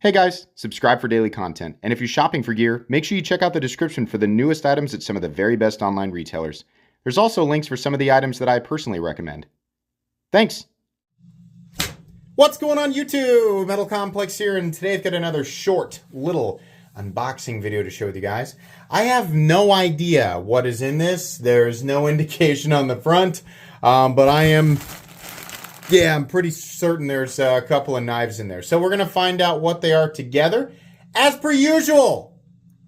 Hey guys, subscribe for daily content. And if you're shopping for gear, make sure you check out the description for the newest items at some of the very best online retailers. There's also links for some of the items that I personally recommend. Thanks! What's going on YouTube? Metal Complex here, and today I've got another short, little unboxing video to share with you guys. I have no idea what is in this. There's no indication on the front, but I'm pretty certain there's a couple of knives in there. So we're going to find out what they are together. As per usual,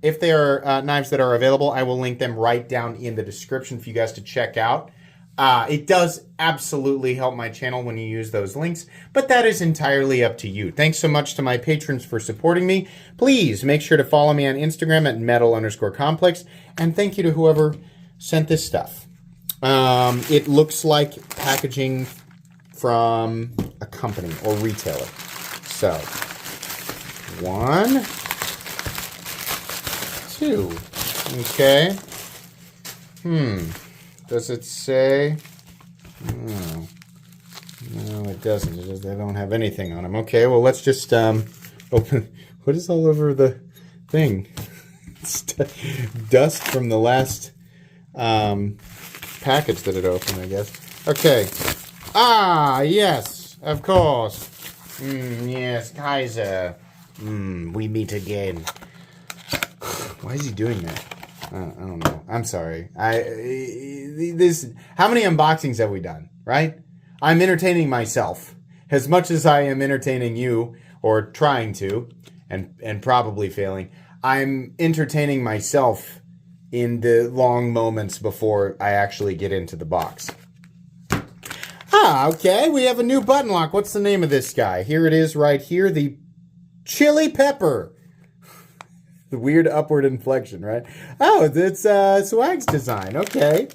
if they are knives that are available, I will link them right down in the description for you guys to check out. It does absolutely help my channel when you use those links, but that is entirely up to you. Thanks so much to my patrons for supporting me. Please make sure to follow me on Instagram at metal_complex, and thank you to whoever sent this stuff. It looks like packaging from a company or retailer. So, 1, 2. Okay. Does it say? No. No, it doesn't. They don't have anything on them. Okay, well, let's just open. What is all over the thing? It's dust from the last package that it opened, I guess. Okay. Ah, yes, of course. Yes, Kizer. We meet again. Why is he doing that? I don't know. I'm sorry. How many unboxings have we done, right? I'm entertaining myself as much as I am entertaining you, or trying to, and probably failing. I'm entertaining myself in the long moments before I actually get into the box. Okay, we have a new button lock. What's the name of this guy? Here it is right here, the Chili Pepper. The weird upward inflection, right? Oh, it's Swag's design. Okay.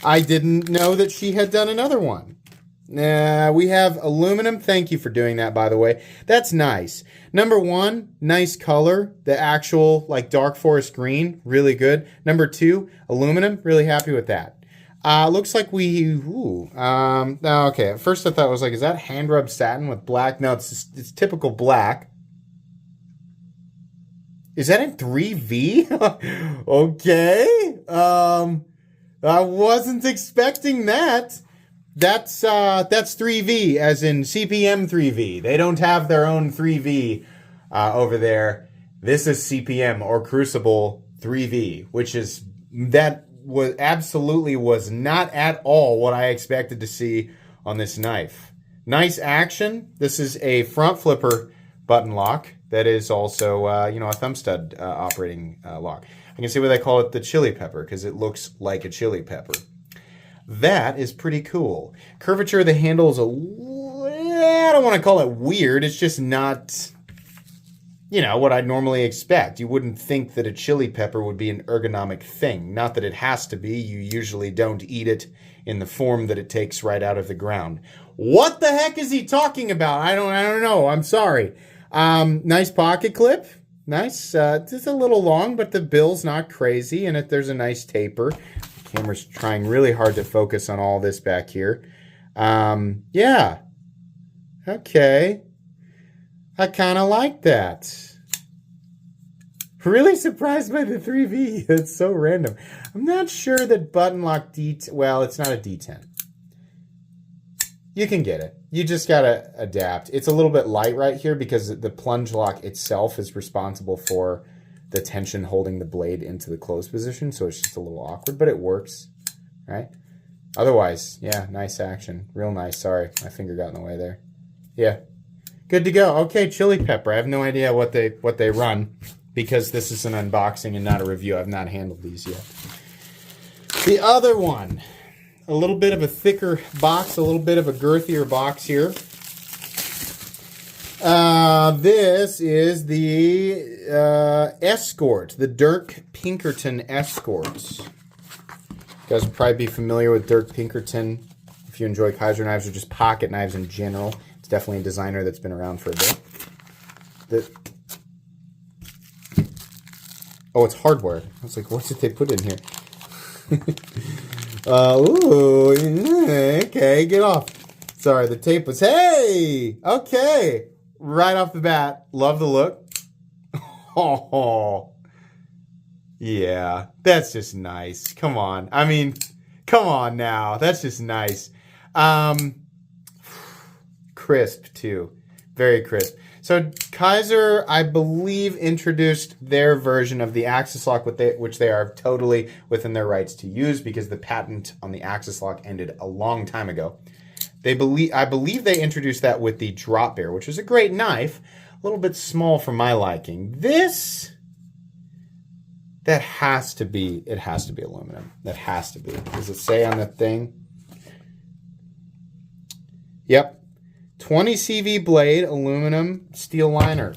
I didn't know that she had done another one. We have aluminum. Thank you for doing that, by the way. That's nice. Number 1, nice color. The actual, like, dark forest green. Really good. Number 2, aluminum. Really happy with that. Looks like okay. At first I thought it was like, is that hand rubbed satin with black? No, it's typical black. Is that in 3V? Okay. I wasn't expecting that. That's 3V, as in CPM 3V. They don't have their own 3V over there. This is CPM, or Crucible 3V, which is was not at all what I expected to see on this knife. Nice action. This is a front flipper button lock that is also, a thumb stud operating lock. I can see why they call it the chili pepper, because it looks like a chili pepper. That is pretty cool. Curvature of the handle is I don't want to call it weird. It's just not, what I'd normally expect. You wouldn't think that a chili pepper would be an ergonomic thing. Not that it has to be. You usually don't eat it in the form that it takes right out of the ground. What the heck is he talking about? I don't know. I'm sorry. Nice pocket clip. Nice. It's a little long, but the bill's not crazy, and there's a nice taper. The camera's trying really hard to focus on all this back here. Yeah. Okay. I kind of like that. Really surprised by the 3V. It's so random. I'm not sure that button lock well, it's not a D10. You can get it. You just gotta adapt. It's a little bit light right here because the plunge lock itself is responsible for the tension holding the blade into the closed position, so it's just a little awkward, but it works, right? Otherwise, yeah, nice action. Real nice. Sorry, my finger got in the way there. Yeah. Good to go. Okay, chili pepper. I have no idea what they run, because this is an unboxing and not a review. I've not handled these yet. The other one, a little bit of a thicker box, a little bit of a girthier box here. This is the Escort, the Dirk Pinkerton Escort. You guys will probably be familiar with Dirk Pinkerton if you enjoy Kizer knives or just pocket knives in general. Definitely a designer that's been around for a bit. Oh, it's hardware. I was like, what did they put in here? Okay, get off. Sorry, the tape was, hey! Okay! right off the bat, love the look. Oh, yeah, that's just nice. Come on. I mean, come on now. That's just nice. Crisp, too. Very crisp. So Kizer, I believe, introduced their version of the axis lock, which they are totally within their rights to use because the patent on the axis lock ended a long time ago. I believe they introduced that with the drop bear, which was a great knife, a little bit small for my liking. It has to be aluminum. That has to be. Does it say on the thing? Yep. 20 CV blade, aluminum, steel liner.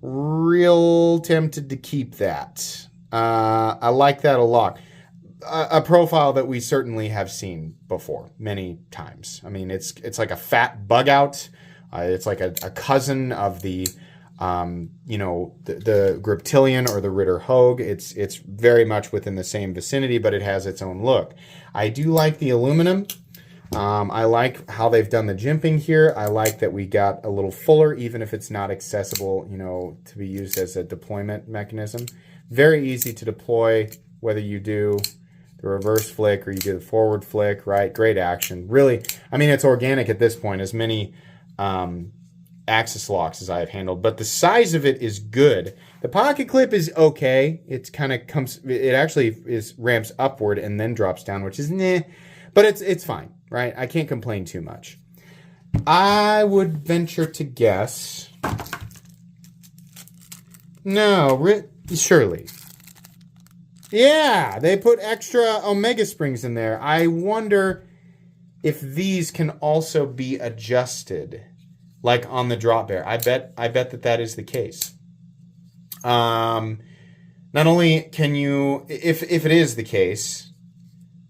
Real tempted to keep that. I like that a lot. A profile that we certainly have seen before many times. I mean, it's like a fat bug out. It's like a cousin of the, the Griptilian or the Ritter Hogue. It's very much within the same vicinity, but it has its own look. I do like the aluminum. I like how they've done the jimping here. I like that we got a little fuller, even if it's not accessible, to be used as a deployment mechanism. Very easy to deploy, whether you do the reverse flick or you do the forward flick, right? Great action. Really, I mean, it's organic at this point, as many axis locks as I have handled, but the size of it is good. The pocket clip is okay. It actually ramps upward and then drops down, which is meh, but it's fine. Right? I can't complain too much. I would venture to guess. No, surely. Yeah, they put extra omega springs in there. I wonder if these can also be adjusted, like on the drop bear. I bet that is the case. Not only can you, if it is the case,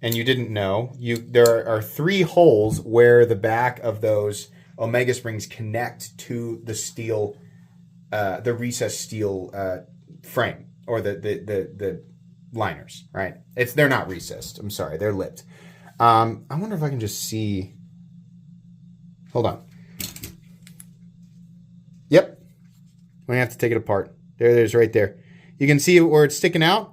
and you didn't know, there are 3 holes where the back of those omega springs connect to the steel, the recessed steel frame, or the liners, right? They're not recessed. I'm sorry, they're lipped. I wonder if I can just see. Hold on. Yep. I'm gonna have to take it apart. There it is, right there. You can see where it's sticking out.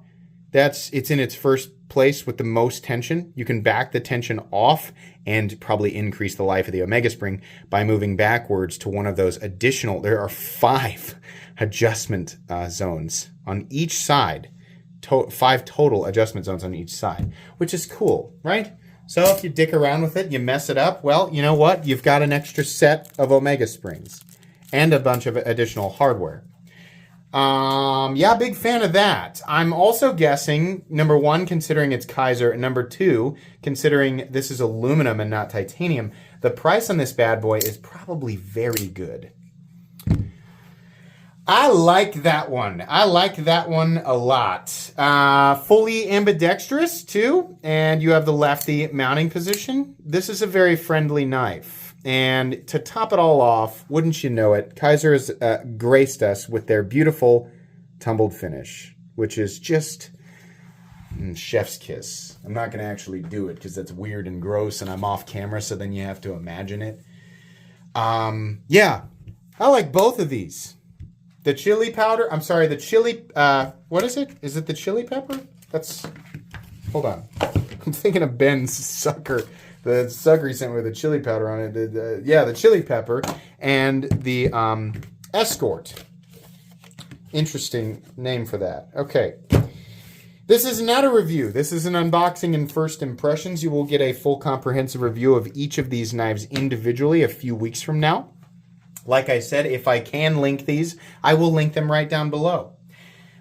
It's in its first place with the most tension. You can back the tension off and probably increase the life of the omega spring by moving backwards to one of those additional. There are 5 adjustment zones on each side. 5 total adjustment zones on each side, which is cool, right? So if you dick around with it, you mess it up, well, you know what? You've got an extra set of omega springs and a bunch of additional hardware. Yeah, big fan of that. I'm also guessing, number 1, considering it's Kizer, and number 2, considering this is aluminum and not titanium, the price on this bad boy is probably very good. I like that one. I like that one a lot. Fully ambidextrous, too, and you have the lefty mounting position. This is a very friendly knife. And to top it all off, wouldn't you know it, Kizer has graced us with their beautiful tumbled finish, which is just chef's kiss. I'm not going to actually do it because that's weird and gross and I'm off camera, so then you have to imagine it. Yeah, I like both of these. The chili powder, I'm sorry, the chili, what is it? Is it the chili pepper? Hold on. I'm thinking of Ben's sucker. The sucker he sent me with the chili powder on it. The chili pepper and the Escort. Interesting name for that. Okay. This is not a review. This is an unboxing and first impressions. You will get a full comprehensive review of each of these knives individually a few weeks from now. Like I said, if I can link these, I will link them right down below.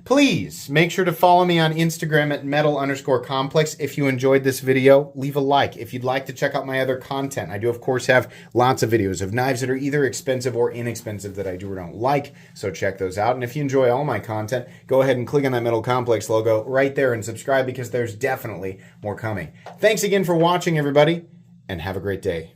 Please make sure to follow me on Instagram at metal_complex. If you enjoyed this video, leave a like. If you'd like to check out my other content, I do, of course, have lots of videos of knives that are either expensive or inexpensive that I do or don't like, so check those out. And if you enjoy all my content, go ahead and click on that Metal Complex logo right there and subscribe because there's definitely more coming. Thanks again for watching, everybody, and have a great day.